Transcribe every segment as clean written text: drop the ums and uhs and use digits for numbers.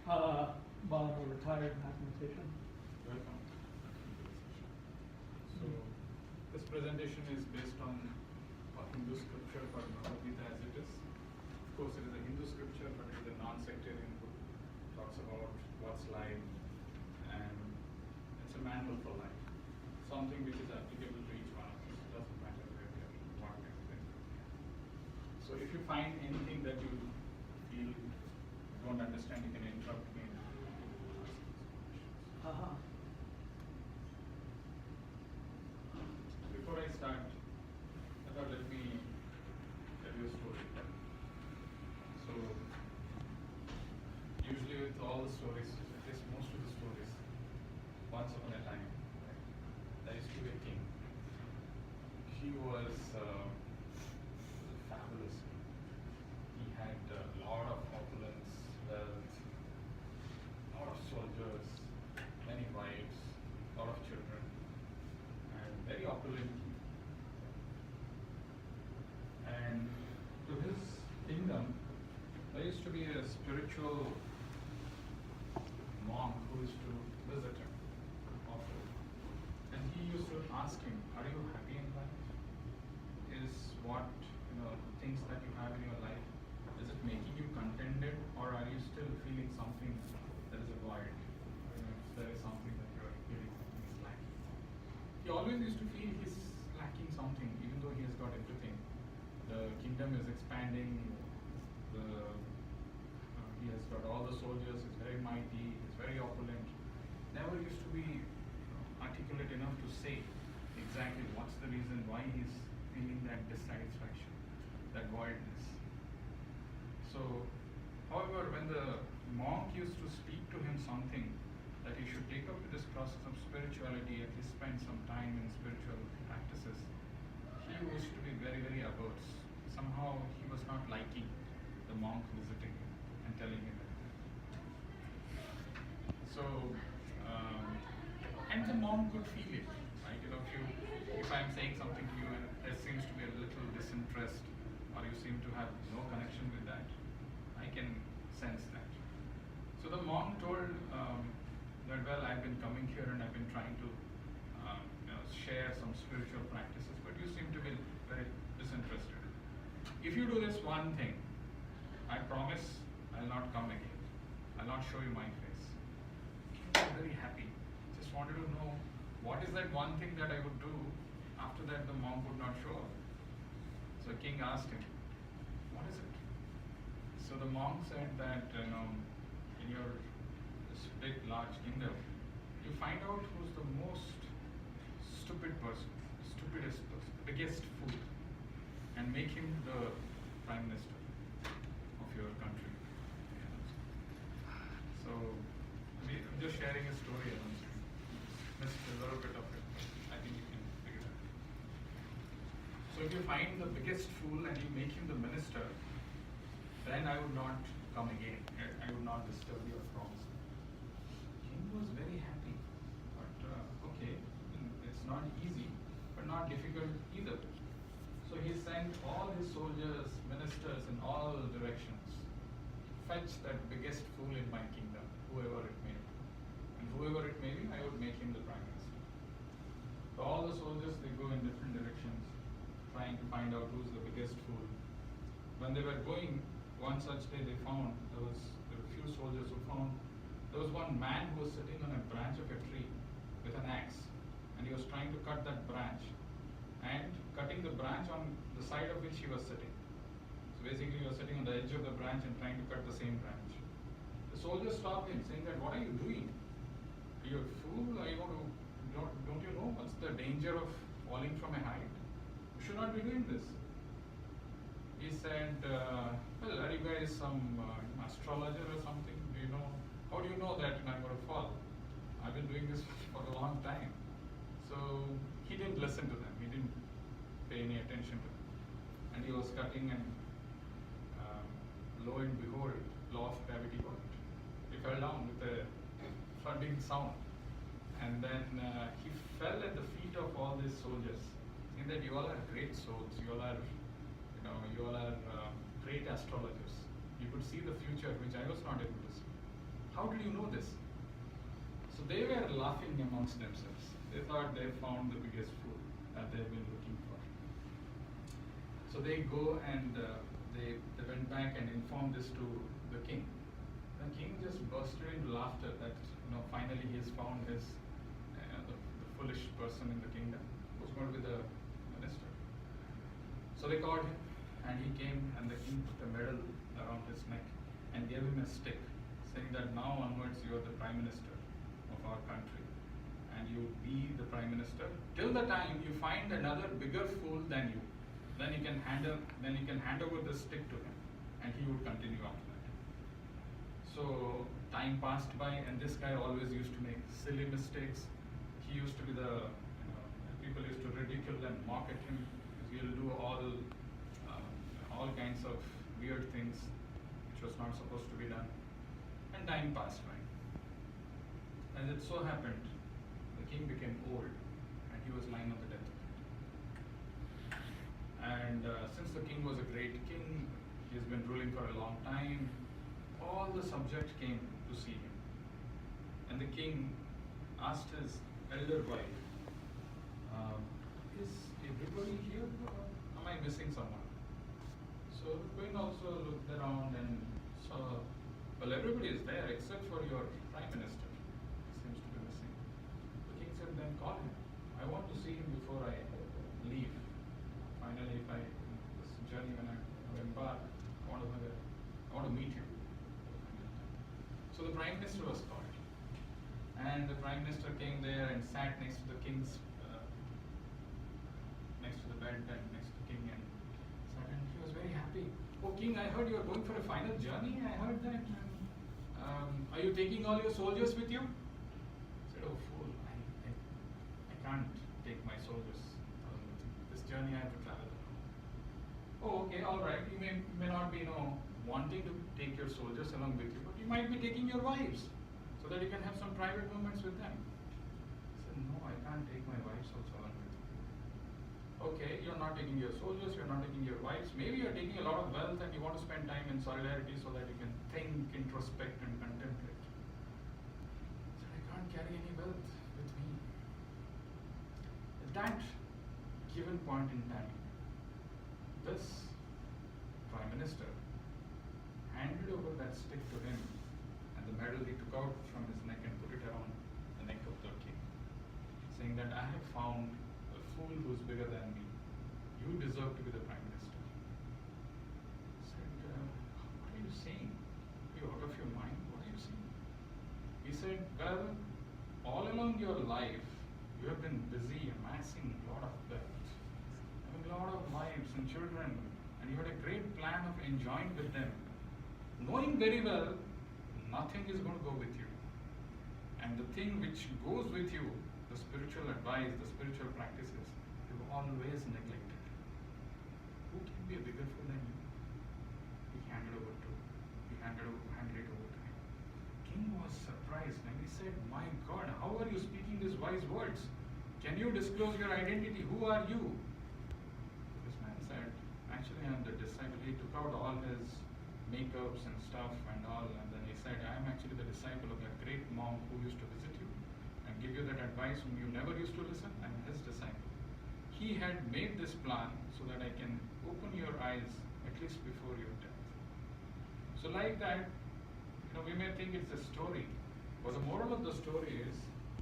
Bob, a retired mathematician. Welcome. So, this presentation is based on a Hindu scripture called Bhagavad Gita as it is. Of course, it is a Hindu scripture, but it is a non-sectarian book. Talks about what's life, and it's a manual for life. Something which is applicable to each one of us. It doesn't matter where we are, what we are. So, if you find anything that you feel you don't understand, you can interrupt me and ask these questions. Uh-huh. Before I start, I thought let me tell you a story. So, usually with all the stories, at least most of the stories, once upon a time, right, there used to be a king. He was fabulous. He had a lot of opulence, wealth, a lot of soldiers, many wives, a lot of children, and very opulent. And to his kingdom, there used to be a spiritual monk who used to visit him often. And he used to ask him, "Are you happy in life? Is what things that you have in your life, is it making you contented, or are you still feeling something that is a void? If there is something that you are feeling something is lacking." He always used to feel he's lacking something, even though he has got everything. The kingdom is expanding. He has got all the soldiers. He's very mighty. He's very opulent. Never used to be articulate enough to say exactly what's the reason why he's feeling that dissatisfaction, that voidness. So, however, when the monk used to speak to him something that he should take up with this process of spirituality, at least spend some time in spiritual practices, he used to be very, very averse. Somehow he was not liking the monk visiting him and telling him that. So, and the monk could feel it, right? If I'm saying something to you and there seems to be a little disinterest, or you seem to have no connection with that, I can sense that. So the monk told that, well, I've been coming here and I've been trying to share some spiritual practices, but you seem to be very disinterested. If you do this one thing, I promise I'll not come again. I'll not show you my face. I'm very happy. Just wanted to know what is that one thing that I would do. After that, the monk would not show up. So the king asked him, "What is it?" So the monk said that in your this big large kingdom, you find out who's the most stupid person, stupidest person, biggest fool, and make him the prime minister of your country. So I'm just sharing a story. I missed a little bit of it. I think you can figure it out. So if you find the biggest fool and you make him the minister, then I would not come again. I would not disturb your promise. King was very happy, but okay, it's not easy, but not difficult either. So he sent all his soldiers, ministers in all directions. Fetch that biggest fool in my kingdom, whoever it may be. And whoever it may be, I would make him the prime minister. So all the soldiers, they go in different directions, trying to find out who's the biggest fool. When they were going, one such day they found, there were a few soldiers who found, there was one man who was sitting on a branch of a tree with an axe, and he was trying to cut that branch, and cutting the branch on the side of which he was sitting. So basically he was sitting on the edge of the branch and trying to cut the same branch. The soldiers stopped him saying that, "What are you doing? Are you a fool? Don't you know what's the danger of falling from a height? You should not be doing this." He said, "Well, are you guys some astrologer or something? How do you know that I'm going to fall? I've been doing this for a long time." So he didn't listen to them. He didn't pay any attention to them. And he was cutting, and lo and behold, law of gravity worked. He fell down with a thudding sound. And then he fell at the feet of all these soldiers, saying that, "You all are great souls. You all are great astrologers. You could see the future, which I was not able to see. how did you know this? So they were laughing amongst themselves. They thought they found the biggest fool that they've been looking for. So they go and they went back and informed this to the king. The king just bursted into laughter that finally he has found his the foolish person in the kingdom who's going to be the minister. So they called him, and he came, and the king put a medal around his neck and gave him a stick, saying that now onwards you are the prime minister of our country, and you be the prime minister till the time you find another bigger fool than you. Then you can hand over the stick to him, and he would continue after that. So time passed by, and this guy always used to make silly mistakes. He used to be people used to ridicule and mock at him. He'll do all kinds of weird things which was not supposed to be done. And time passed by. As it so happened, the king became old, and he was lying on the deathbed. And since the king was a great king, he's been ruling for a long time, all the subjects came to see him. And the king asked his elder wife, is everybody here, or am I missing someone? So the queen also looked around and saw, well, everybody is there except for your prime minister. He seems to be missing. The king said, then call him. I want to see him before I leave. Finally, this journey when I embark, I want to meet you. So the prime minister was called, and the prime minister came there and sat next to the king's, next to the bed and next to the king, and sat, and he was very happy. Oh, king, I heard you are going for a final journey. I heard that. Are you taking all your soldiers with you? I said, oh fool, I can't take my soldiers. This journey I have to travel. Oh, okay, all right. You may not be wanting to take your soldiers along with you, but you might be taking your wives so that you can have some private moments with them. I said, no, I can't take my wives also along with me. Okay, you're not taking your soldiers, you're not taking your wives. Maybe you're taking a lot of wealth and you want to spend time in solidarity so that you can think, introspect, and contemplate. I said, I can't carry any wealth with me. At that given point in time, this prime minister handed over that stick to him, and the medal he took out from his neck and put it around the neck of the king, saying that I have found a fool who's bigger than me. You deserve to be the prime minister. He said, what are you saying? Are you out of your mind? What are you saying? He said, well, all along your life, you have been busy amassing a lot of wealth, having a lot of wives and children, and you had a great plan of enjoying with them, knowing very well nothing is going to go with you. And the thing which goes with you, the spiritual advice, the spiritual practices, you've always neglected. Who can be a bigger fool than you? He handed it over to him. King was surprised, and he said, my God, how are you speaking these wise words? Can you disclose your identity? Who are you? This man said, actually I am the disciple. He took out all his makeups and stuff and all, and then he said, I am actually the disciple of that great monk who used to visit you and give you that advice whom you never used to listen. I am his disciple. He had made this plan so that I can open your eyes at least before your death. So like that, we may think it's a story, but the moral of the story is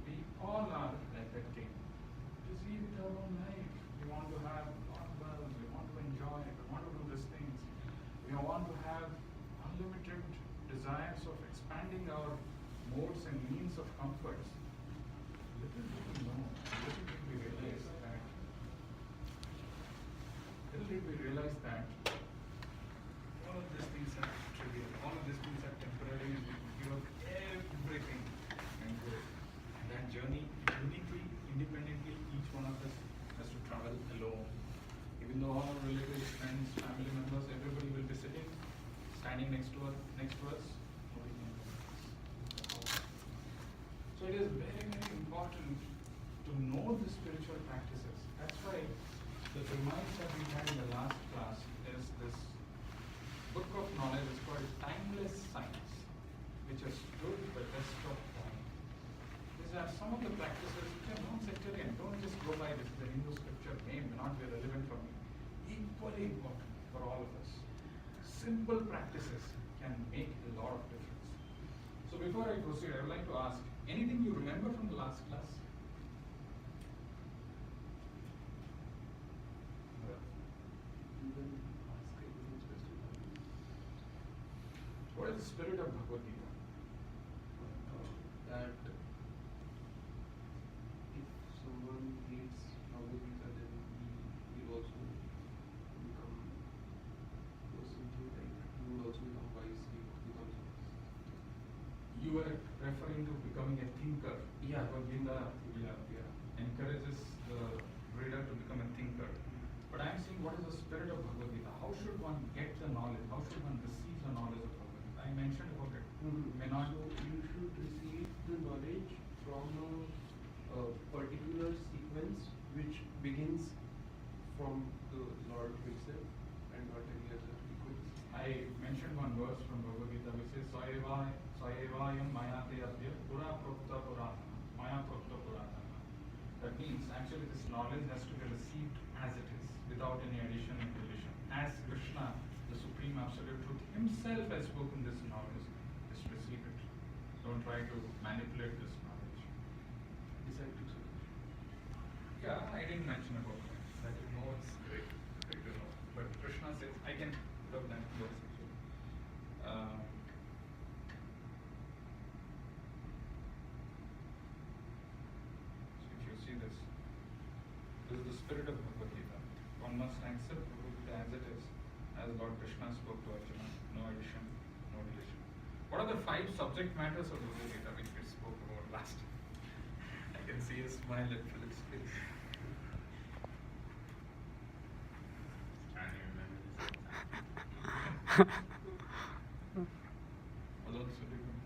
we all are like that king. Busy with our own life. We want to have a lot of wealth, we want to enjoy, we want to do these things. We want to have unlimited desires of expanding our modes and means of comforts. Little did we know, little did we realize that all of these things are trivial, all of these things are temporary, and we could give up everything and go. And that journey, uniquely, independently, each one of us has to travel alone. Even though all our relatives, friends, family members, everybody will be sitting, standing next to us. So it is very, very important to know the spiritual practices. That's why the premise that we had in the last class is this book of knowledge is called Timeless Science, which has stood some of the practices which are non-sectarian, don't just go by this is a Hindu scripture, may not be relevant for me. Equally important for all of us. Simple practices can make a lot of difference. So before I proceed, I would like to ask, anything you remember from the last class? What is the spirit of Bhagavad Gita? That if someone reads Bhagavad Gita, then he will also become person to like he would also become wise, he becomes wise. You were referring to becoming a thinker. Yeah. Bhagavad Gita encourages the reader to become a thinker. But I am saying, what is the spirit of Bhagavad Gita? How should one get the knowledge? How should one receive the knowledge of Bhagavad Gita? I mentioned about it. May not. So you should receive the knowledge from a particular sequence which begins from the Lord himself and not any other sequence. I mentioned one verse from Bhagavad Gita which says, Saevayam mayate adya pura prokta puratana. Maya prokta puratana. That means actually this knowledge has to be received as it is, without any addition and deletion. As Krishna, the Supreme Absolute Truth himself has spoken this knowledge, just receive it. Don't try to manipulate this knowledge. Disciple solution. Yeah, I didn't mention about that. That you know it's great, great to know. But Krishna says, I can put up that verse actually. So if you see this is the spirit of Bhagavad Gita. One must accept Bhagavad Gita as it is, as Lord Krishna spoke to Arjuna. No addition, no deletion. What are the 5 subject matters of Bhagavad Gita which we spoke about last? I can see a smile at Philip's face. Trying to remember this. Although it's really good.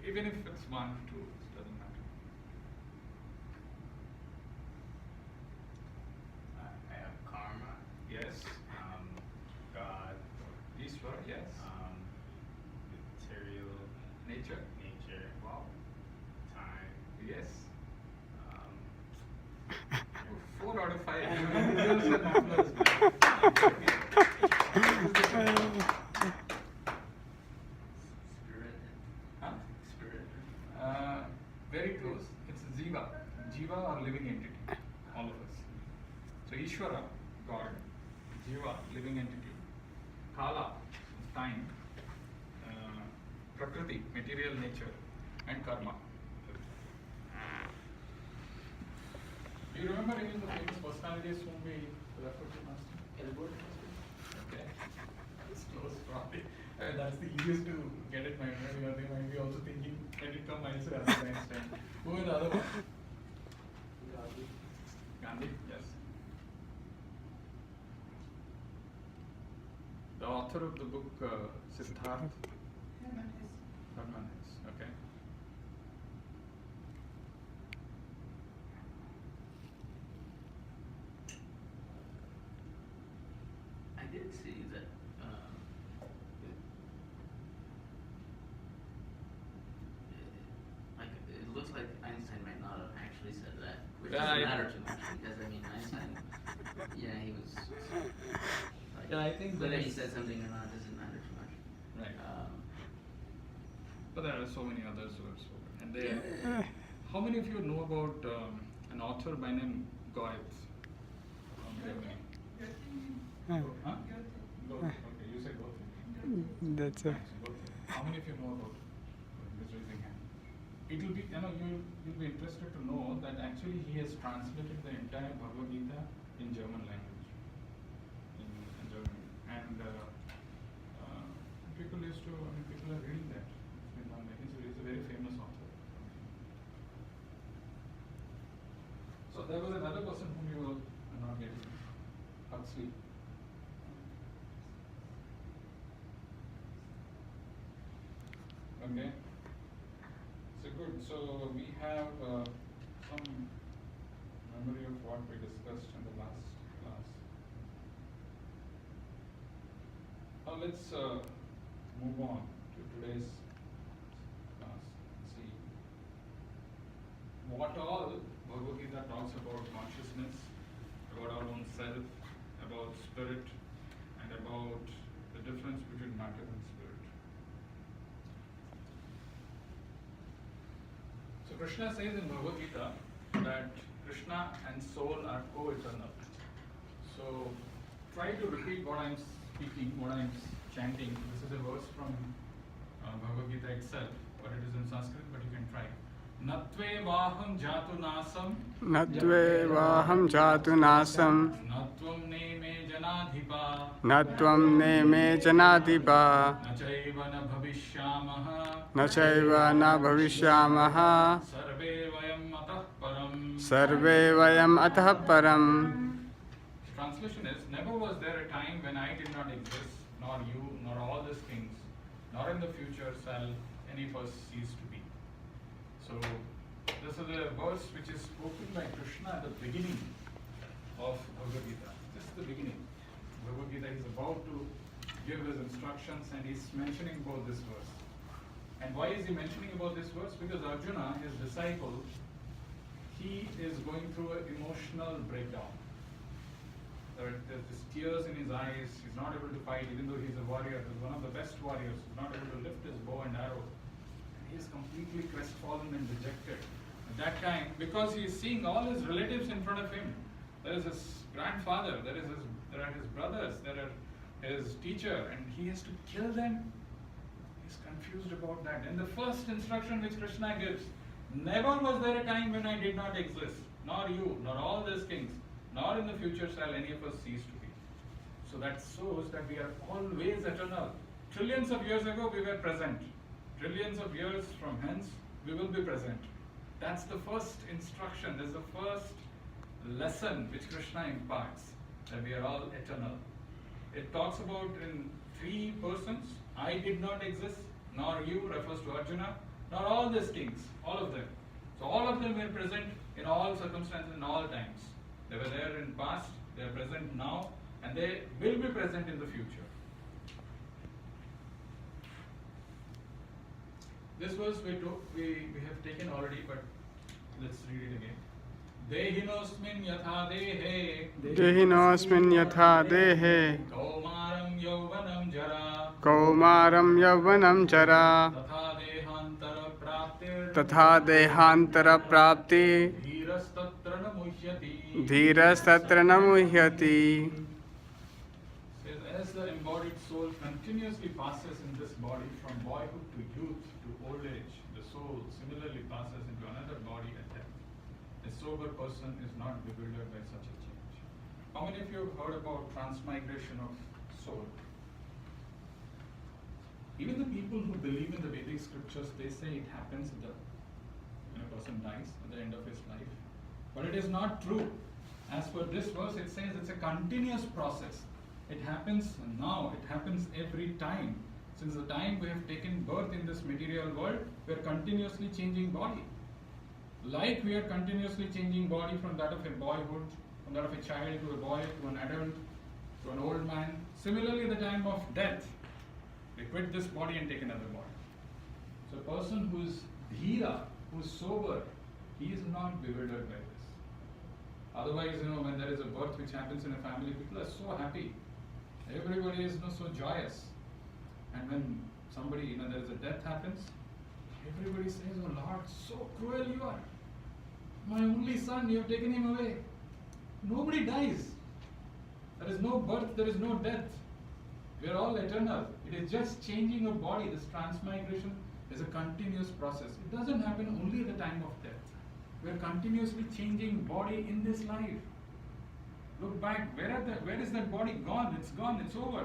Even if it's 1, 2, it doesn't matter. I have karma, Yes. God, Ishvara, yes. material, Nature. nature, Wow. time, Yes. um, 4 out of 5. You deserve some applause, man. spirit, Huh? spirit. Very close. It's Jiva. Jiva or living entity. All of us. So Ishvara, God. Jiva, living entity. Kala, time. Prakriti, material nature. And karma. Do you remember any of the famous personalities whom we referred to last time? Albert? Okay. It's close, probably. That's the easiest to get it, my memory. They might be also thinking, when it comes, I'll say Albert Einstein. Who is the other one? Gandhi. Gandhi, yes. The author of the book Siddharth Hermann Hesse. Okay. I did see that. It looks like Einstein might not have actually said that, which Yeah, doesn't I- matter too much because I mean Einstein. Yeah, he was. Like, Yeah, I think whether that he is- said something or not doesn't matter too much. Right. Um, But there are so many others who have spoken. And they, how many of you know about an author by name Goethe from Germany? Huh? Goethe. Okay, you said Goethe. That's a How many of you know about this raising hand? It will be, you'll be interested to know that actually he has translated the entire Bhagavad Gita in German language, in Germany. And people people are reading that. It's been done. He's a very famous author. So there was another person whom you were not getting, Huxley. Okay. So good. So we have some memory of what we discussed in the last class. Now let's move on to today's class. See. spirit and about the difference between matter and spirit. So Krishna says in Bhagavad Gita that Krishna and soul are co-eternal. So try to repeat what I'm speaking, what I'm chanting. This is a verse from Bhagavad Gita itself, but it is in Sanskrit, but you can try. Natve vaham jatu nasam. Natve vaham jatu nasam. Natvam neme janadhipa. Natvam neme janadipa. Nachaiva na bhavishyamaha. Nachaiva na bhavishyamaha. Sarve vayam atah param. Sarve vayam atah param. Translation is, never was there a time when I did not exist, nor you, nor all these things, nor in the future shall any of us cease to be. So, this is a verse which is spoken by Krishna at the beginning of Bhagavad Gita. This is the beginning. Bhagavad Gita is about to give his instructions and he's mentioning about this verse. And why is he mentioning about this verse? Because Arjuna, his disciple, he is going through an emotional breakdown. There's this tears in his eyes, he's not able to fight even though he's a warrior, he's one of the best warriors, he's not able to lift his bow and arrow. He is completely crestfallen and dejected. At that time, because he is seeing all his relatives in front of him, there is his grandfather, there are his brothers, there are his teacher, and he has to kill them. He's confused about that. And the first instruction which Krishna gives, never was there a time when I did not exist, nor you, nor all these kings, nor in the future shall any of us cease to be. So that shows that we are always eternal. Trillions of years ago we were present. Trillions of years from hence we will be present. That's the first instruction, that's the first lesson which Krishna imparts, that we are all eternal. It talks about in three persons, I did not exist, nor you refers to Arjuna, nor all these kings, all of them. So all of them were present in all circumstances, in all times. They were there in past, they are present now, and they will be present in the future. This verse we have taken already, but let's read it again. Dehinosmin yatha dehe. Dehinosmin yatha dehe. Kaumaram yauvanam jara. Kaumaram yavanam jara. Tatha dehantara praptir. Tatha dehantara prapti. Dhirastatra na muhyati. Dhirastatra na muhyati. As the embodied soul continuously passes in this body from boyhood to youth to old age, the soul similarly passes into another body at death. A sober person is not bewildered by such a change. How many of you have heard about transmigration of soul? Even the people who believe in the Vedic scriptures, they say it happens when a person dies at the end of his life. But it is not true. As per this verse, it says it's a continuous process. It happens now, it happens every time. Since the time we have taken birth in this material world, we are continuously changing body. Like we are continuously changing body from that of a boyhood, from that of a child to a boy, to an adult, to an old man. Similarly, the time of death, we quit this body and take another body. So a person who is dhira, who is sober, he is not bewildered by this. Otherwise, when there is a birth which happens in a family, people are so happy. Everybody is so joyous. And when somebody, there is a death happens, everybody says, oh Lord, so cruel you are. My only son, you have taken him away. Nobody dies. There is no birth, there is no death. We are all eternal. It is just changing of body. This transmigration is a continuous process. It doesn't happen only at the time of death. We are continuously changing body in this life. Look back, where is that body gone? It's gone, it's over.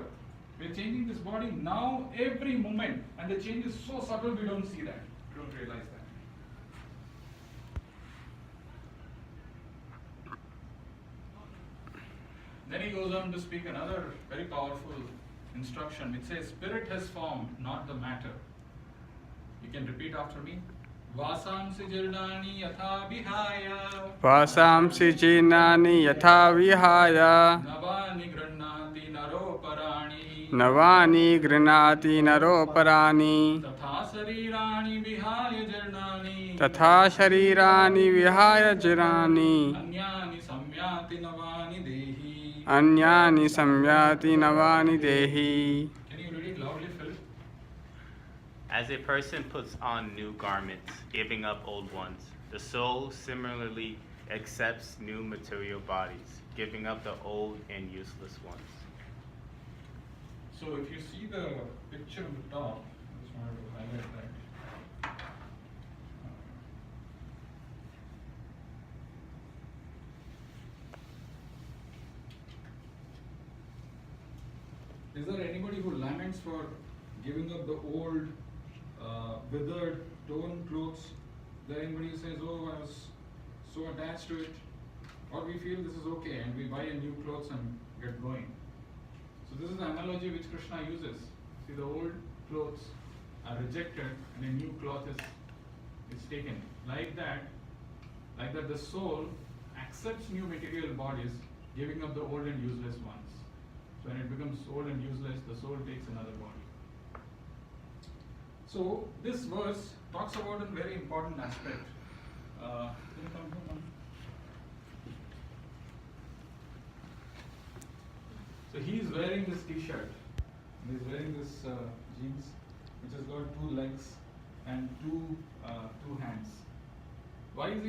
We're changing this body now, every moment. And the change is so subtle, we don't see that. We don't realize that. Then he goes on to speak another very powerful instruction which says, spirit has formed, not the matter. You can repeat after me. Vasamsi jirnani yatha vihaya. Vasamsi jirnani yatha vihaya. Navani grannati naro parani. Navani grinati naro parani. Tatha sarirani vihaya jirnani. Tatha sharirani vihaya jirani. Anyani samyati navani dehi. अन्यानि संयाति नवानि देहि. Can you read it loudly, Philip? As a person puts on new garments, giving up old ones, the soul similarly accepts new material bodies, giving up the old and useless ones. So if you see the picture on the top, I just wanted to highlight that. Is there anybody who laments for giving up the old, withered, torn clothes? Is there anybody who says, "Oh, I was so attached to it," or we feel this is okay and we buy a new clothes and get going? So this is the analogy which Krishna uses. See, the old clothes are rejected and a new cloth is taken. Like that the soul accepts new material bodies, giving up the old and useless ones. So when it becomes old and useless, the soul takes another body. So this verse talks about a very important aspect. Can you come here, Mom? So he is wearing this t-shirt. He is wearing this jeans, which has got two legs and two hands. Why is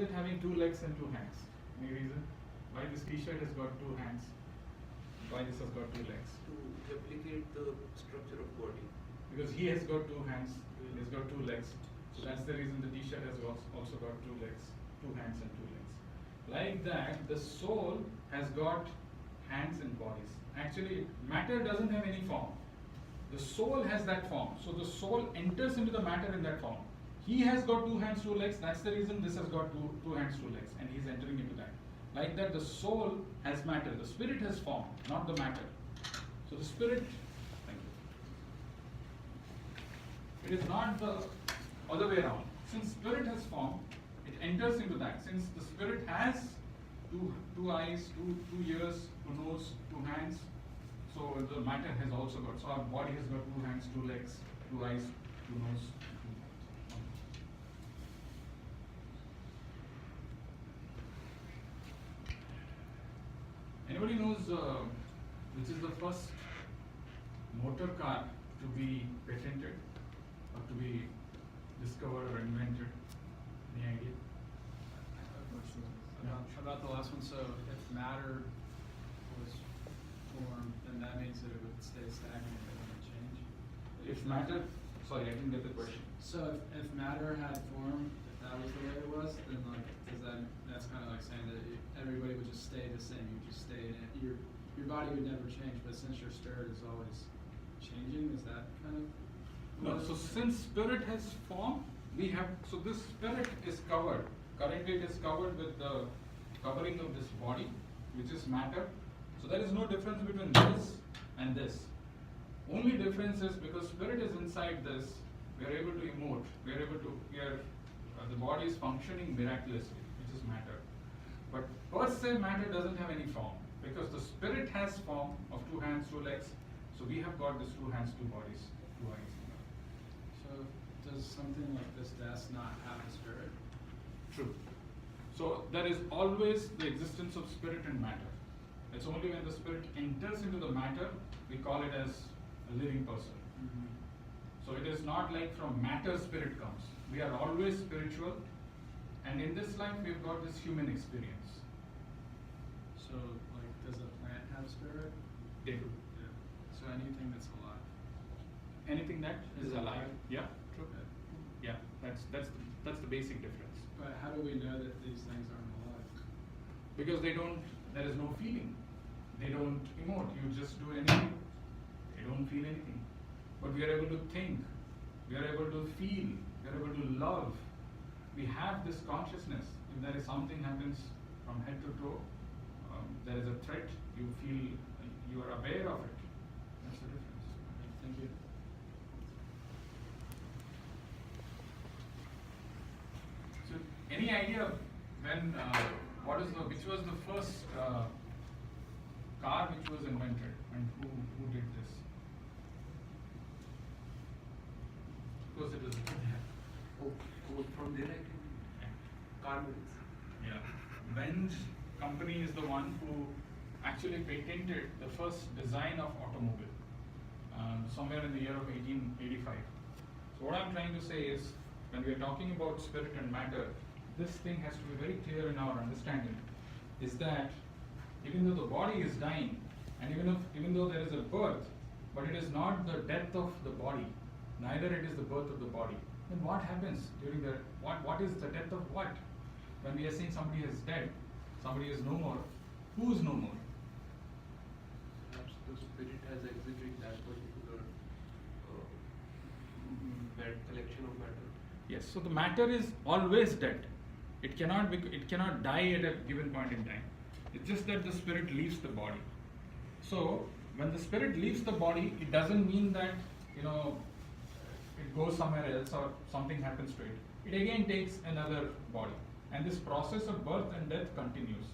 it having two legs and two hands? Any reason? Why this t-shirt has got two hands? Why this has got two legs? To replicate the structure of body. Because he has got two hands, he has got two legs. So that's the reason the t-shirt has also got two legs, two hands and two legs. Like that, the soul has got hands and bodies. Actually, matter doesn't have any form. The soul has that form. So the soul enters into the matter in that form. He has got two hands, two legs. That's the reason this has got two hands, two legs. And he's entering into that. Like that, the soul has matter. The spirit has form, not the matter. So the spirit, thank you. It is not the other way around. Since spirit has form, it enters into that. Since the spirit has two eyes, two ears, two nose, two hands, so the matter has also got. So our body has got two hands, two legs, two eyes, two nose, two mouth. Anybody knows which is the first motor car to be patented or to be discovered or invented? Any idea? About the last one, so if matter was formed, then that means that it would stay stagnant, it wouldn't change. If matter, sorry, I didn't get the question. So if matter had form, if that was the way it was, then like, that's kind of like saying that everybody would just stay the same, you just stay in it, your body would never change, but since your spirit is always changing, is that kind of? No, so since spirit has form, so this spirit is covered. Currently it is covered with the covering of this body, which is matter. So there is no difference between this and this. Only difference is because spirit is inside this, we are able to emote, the body is functioning miraculously, which is matter. But per se matter doesn't have any form, because the spirit has form of two hands, two legs. So we have got this two hands, two bodies, two eyes. So does something like this death not have a spirit? True. So there is always the existence of spirit and matter. It's only when the spirit enters into the matter, we call it as a living person. Mm-hmm. So it is not like from matter spirit comes. We are always spiritual, and in this life we've got this human experience. So like, does a plant have spirit? They do. Yeah. So anything that's alive. Anything that is alive. Yeah, true. Okay. Yeah, that's the basic difference. But how do we know that these things aren't alive? Because there is no feeling. They don't emote. You just do anything. They don't feel anything. But we are able to think. We are able to feel. We are able to love. We have this consciousness. If there is something happens from head to toe, there is a threat, you feel, you are aware of it. That's the difference. Thank you. So, any idea when, which was the first car which was invented, and who did this? Because it is From there I can car mills. Yeah. Benz company is the one who actually patented the first design of automobile somewhere in the year of 1885. So what I'm trying to say is, when we are talking about spirit and matter, this thing has to be very clear in our understanding, is that even though the body is dying, and even though there is a birth, but it is not the death of the body, neither it is the birth of the body. Then what happens during the, what is the death of what? When we are saying somebody is dead, somebody is no more, who is no more? Perhaps the spirit has exited that particular collection of matter. Yes, so the matter is always dead. It cannot die at a given point in time. It's just that the spirit leaves the body. So when the spirit leaves the body, it doesn't mean that it goes somewhere else or something happens to it. It again takes another body, and this process of birth and death continues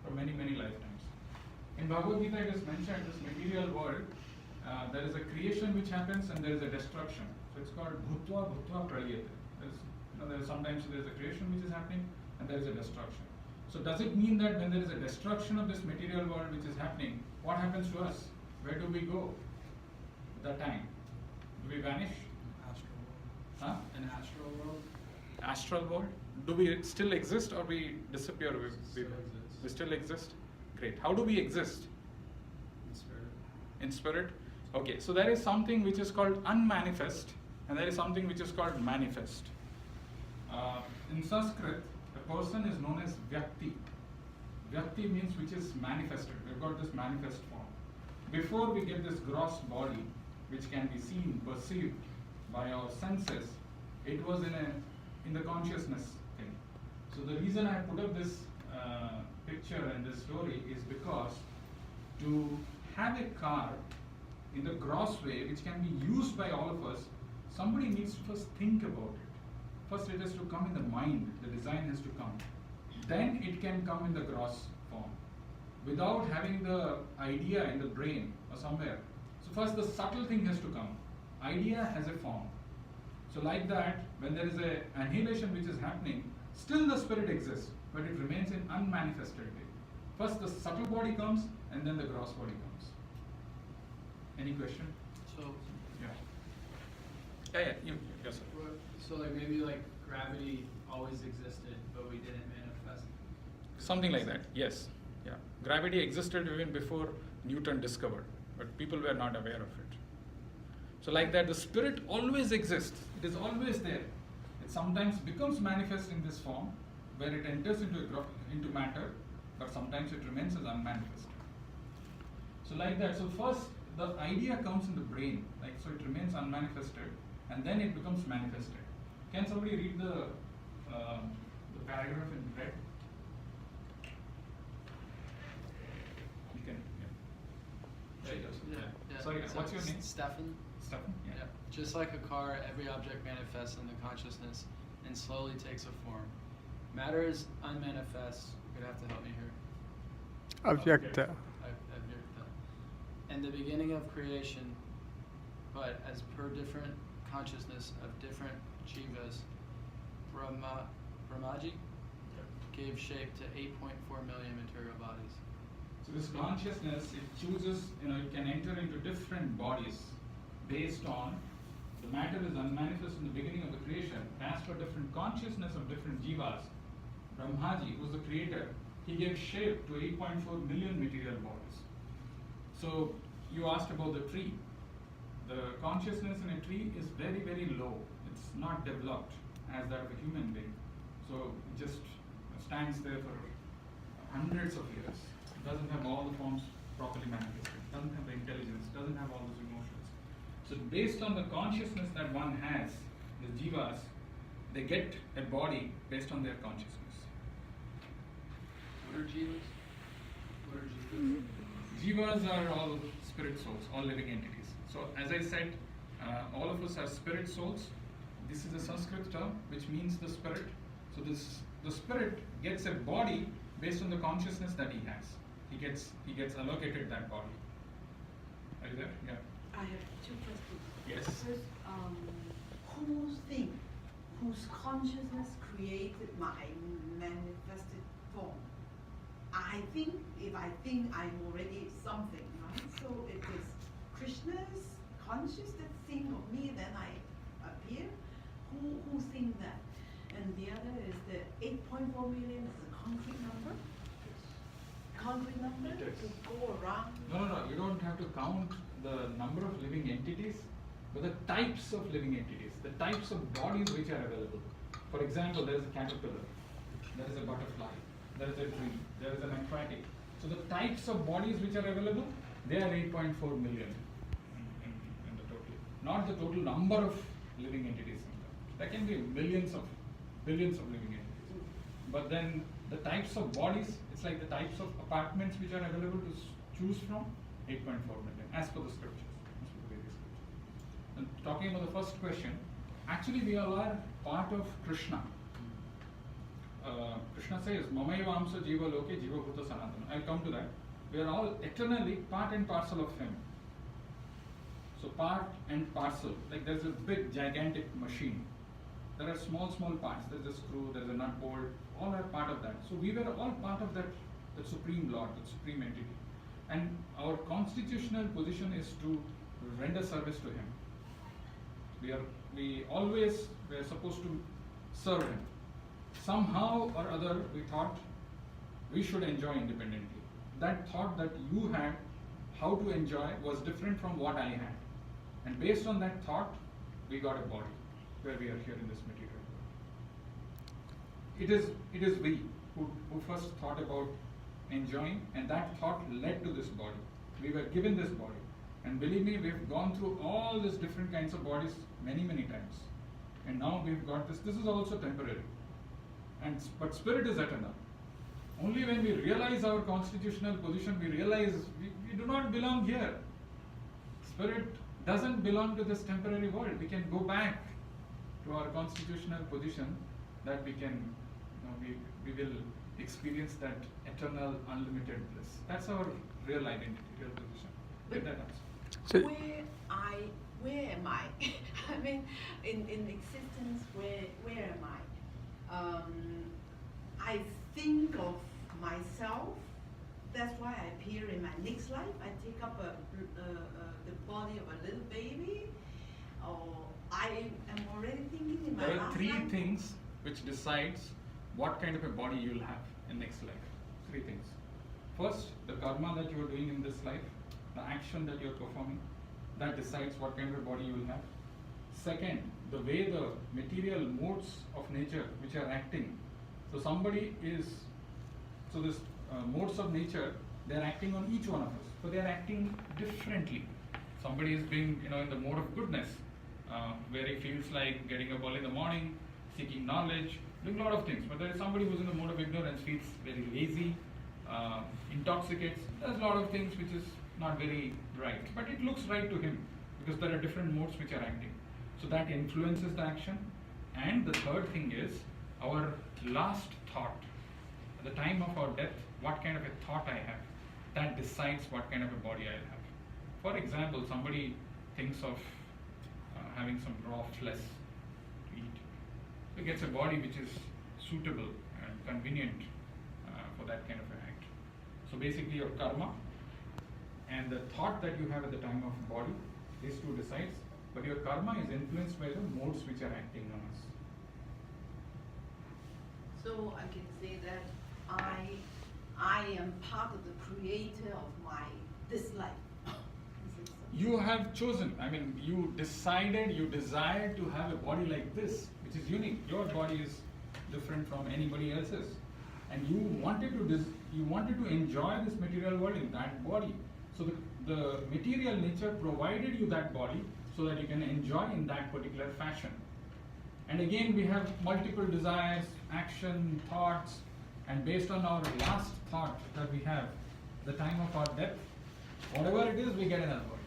for many, many lifetimes. In Bhagavad Gita, it is mentioned this material world. There is a creation which happens and there is a destruction. So it's called bhutva bhutva praliyate. Sometimes there is a creation which is happening and there is a destruction. So does it mean that when there is a destruction of this material world which is happening, what happens to us? Where do we go at that time? Do we vanish? Astral world. Huh? An astral world. Astral world? Do we still exist or we disappear? Still exist. We still exist? Great. How do we exist? In spirit. In spirit? Okay, so there is something which is called unmanifest and there is something which is called manifest. In Sanskrit, a person is known as Vyakti. Vyakti means which is manifested. We've got this manifest form. Before we get this gross body, which can be seen, perceived by our senses, it was in the consciousness thing. So the reason I put up this picture and this story is because to have a car in the gross way, which can be used by all of us, somebody needs to first think about it. First it has to come in the mind, the design has to come. Then it can come in the gross form. Without having the idea in the brain or somewhere. So first the subtle thing has to come. Idea has a form. So like that, when there is a annihilation which is happening, still the spirit exists, but it remains in unmanifested way. First the subtle body comes and then the gross body comes. Any question? So, Yeah, yes sir. so like maybe like gravity always existed, but we didn't manifest. Something like that, yes. Yeah. Gravity existed even before Newton discovered, but people were not aware of it. So like that, the spirit always exists. It is always there. It sometimes becomes manifest in this form, where it enters into matter, but sometimes it remains as unmanifested. So like that, so first the idea comes in the brain, like so it remains unmanifested, and then it becomes manifested. Can somebody read the paragraph in red? You can. Yeah. There you go. Yeah. Sorry, So what's your name? Stefan. Stefan. Yeah. Just like a car, every object manifests in the consciousness and slowly takes a form. Matter is unmanifest. You're gonna have to help me here. Avyakta. Avyakta. And the beginning of creation, but as per different consciousness of different jivas, Brahmaji gave shape to 8.4 million material bodies. So this consciousness, it chooses, it can enter into different bodies based on the matter is unmanifest in the beginning of the creation. As for different consciousness of different jivas, Brahmaji, who was the creator, he gave shape to 8.4 million material bodies. So you asked about the tree. The consciousness in a tree is very, very low. It's not developed as that of a human being. So it just stands there for hundreds of years. It doesn't have all the forms properly manifested. It doesn't have the intelligence. It doesn't have all those emotions. So based on the consciousness that one has, the jivas, they get a body based on their consciousness. What are jivas? What are jivas? Jivas are all spirit souls, all living entities. So as I said, all of us are spirit souls. This is a Sanskrit term which means the spirit. So the spirit gets a body based on the consciousness that he has. He gets allocated that body. Are you there? Yeah. I have two questions. Yes. First, whose consciousness created my manifested form? I think, if I think I'm already something, right? So it is Krishna's conscious that think of me, then I appear. Who think that? And the other is the 8.4 million is a concrete number. Concrete number It is. to go around. No, you don't have to count the number of living entities, but the types of living entities, the types of bodies which are available. For example, there is a caterpillar, there is a butterfly, there is a tree, there is an aquatic. So the types of bodies which are available, they are 8.4 million in the total. Not the total number of living entities. There can be billions of living entities. But then the types of bodies, it's like the types of apartments which are available to choose from, 8.4 million, as per the scriptures, as per the various scriptures. And talking about the first question, actually we all are part of Krishna. Krishna says, Mamayavamsa Jiva Loke Jiva Bhuta Sanatana. I'll come to that. We are all eternally part and parcel of Him. So part and parcel, like there's a big gigantic machine. There are small parts. There's a screw, there's a nut bolt, all are part of that. So we were all part of that Supreme Lord, that Supreme entity. And our constitutional position is to render service to Him. We always were supposed to serve Him. Somehow or other we thought we should enjoy independently. That thought that you had how to enjoy was different from what I had. And based on that thought, we got a body where we are here in this material world. It is we who first thought about enjoying, and that thought led to this body. We were given this body. And believe me, we've gone through all these different kinds of bodies many times. And now we've got this. This is also temporary. But spirit is eternal. Only when we realize our constitutional position, we realize we do not belong here. Spirit doesn't belong to this temporary world. We can go back to our constitutional position, that we can, we will experience that eternal, unlimited bliss. That's our real identity, real position. Did that answer? So, Where am I? I mean, in existence, where am I? I think of myself. That's why I appear in my next life. I take up the body of a little baby, or I am already thinking in my There are last three life. things which decides what kind of a body you will have in next life. Three things. First, the karma that you are doing in this life, the action that you are performing, that decides what kind of a body you will have. Second, the way the material modes of nature which are acting. So this modes of nature, they are acting on each one of us. So they are acting differently. Somebody is being, in the mode of goodness, where he feels like getting up early in the morning, seeking knowledge, doing a lot of things. But there is somebody who's in the mode of ignorance, feels very lazy, intoxicates, does a lot of things which is not very right. But it looks right to him because there are different modes which are acting. So that influences the action. And the third thing is our last thought. At the time of our death, what kind of a thought I have, that decides what kind of a body I'll have. For example, somebody thinks of having some raw flesh to eat. So he gets a body which is suitable and convenient for that kind of an act. So basically your karma and the thought that you have at the time of body, these two decides, but your karma is influenced by the modes which are acting on us. So I can say that I am part of the creator of this life. Is it so? You have chosen, you decided, you desired to have a body like this, which is unique. Your body is different from anybody else's. And you wanted to enjoy this material world in that body. So the material nature provided you that body so that you can enjoy in that particular fashion. And again, we have multiple desires, action, thoughts, and based on our last thought that we have, the time of our death, whatever it is, we get another body.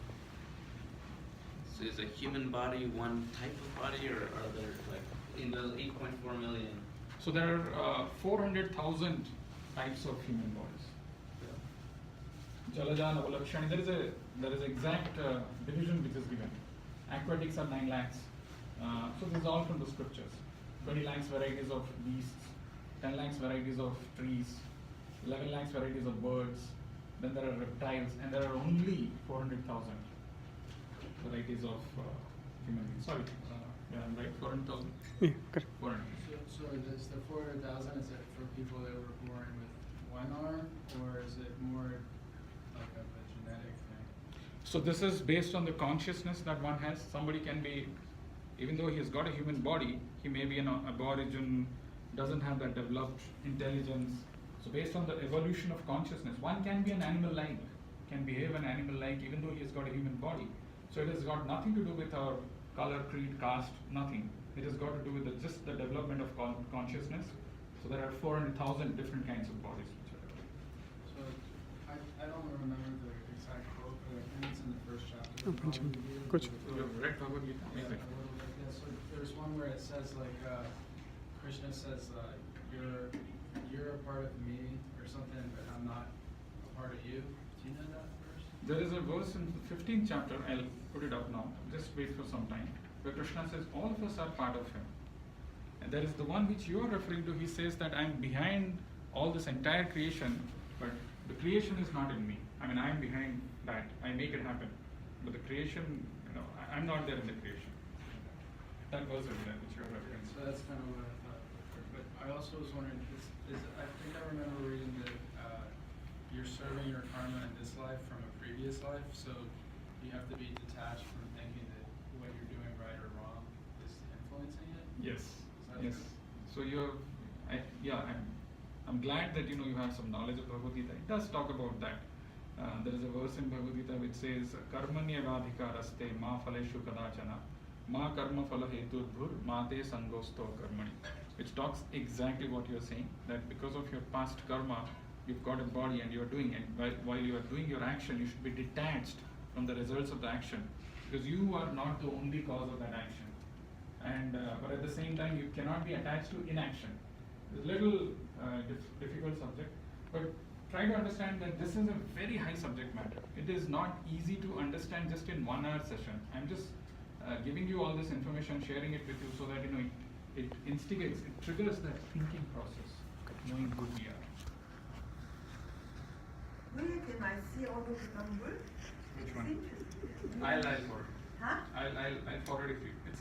So is a human body one type of body, or are there, like, in the 8.4 million? So there are 400,000 types of human bodies. Jalaja, Navalakshani, there is exact division which is given. Aquatics are 9 lakhs. So this is all from the scriptures. 20 lakhs varieties of beasts, 10 lakhs varieties of trees, 11 lakhs varieties of birds, then there are reptiles, and there are only 400,000 varieties of human beings. Sorry, yeah, I'm right, 400,000. Yeah, correct. 400. So is the 400,000, is it for people that were born with one arm, or is it more like of a genetic thing? So this is based on the consciousness that one has. Somebody can be, even though he has got a human body, he may be an aborigine, doesn't have that developed intelligence. So based on the evolution of consciousness, one can be an animal-like, can behave an animal-like even though he has got a human body. So it has got nothing to do with our color, creed, caste, nothing. It has got to do with just the development of consciousness. So there are 400,000 different kinds of bodies which are developed. So I don't remember the exact quote, but I think it's in the first chapter. Oh, of mention. Bhagavad Gita. Good. So you have read Bhagavad Gita? Yeah, a Amazing. little bit, yeah. So there's one where it says like, Krishna says, you're a part of me or something, but I'm not a part of you. Do you know that verse? There is a verse in the 15th chapter, I'll put it up now, just wait for some time, where Krishna says, all of us are part of him. And there is the one which you are referring to, he says that I'm behind all this entire creation, but the creation is not in me. I mean, I'm behind that, I make it happen. But the creation, I'm not there in the creation. That verse is there, which you are referring So to. that's kind of what I thought. But I also was wondering, I think I remember reading that you're serving your karma in this life from a previous life, so you have to be detached from thinking that what you're doing right or wrong is influencing it? Yes, that yes. true? So I'm glad that you have some knowledge of Bhagavad Gita. It does talk about that. There is a verse in Bhagavad Gita which says, "Karmanyavadhikaraste ma phaleshu kadachana, ma karma phala hetudbhur, ma te sangosto karmani," which talks exactly what you are saying. That because of your past karma, you've got a body and you are doing it. While you are doing your action, you should be detached from the results of the action, because you are not the only cause of that action. And but at the same time, you cannot be attached to inaction. It's a little difficult subject, but try to understand that this is a very high subject matter. It is not easy to understand just in 1 hour session. I'm just giving you all this information, sharing it with you, so that it instigates, it triggers that thinking process, knowing who we are. Where can I see all those numbers? Which It's one? interesting. I'll forward. Huh? I'll forward it to you. It's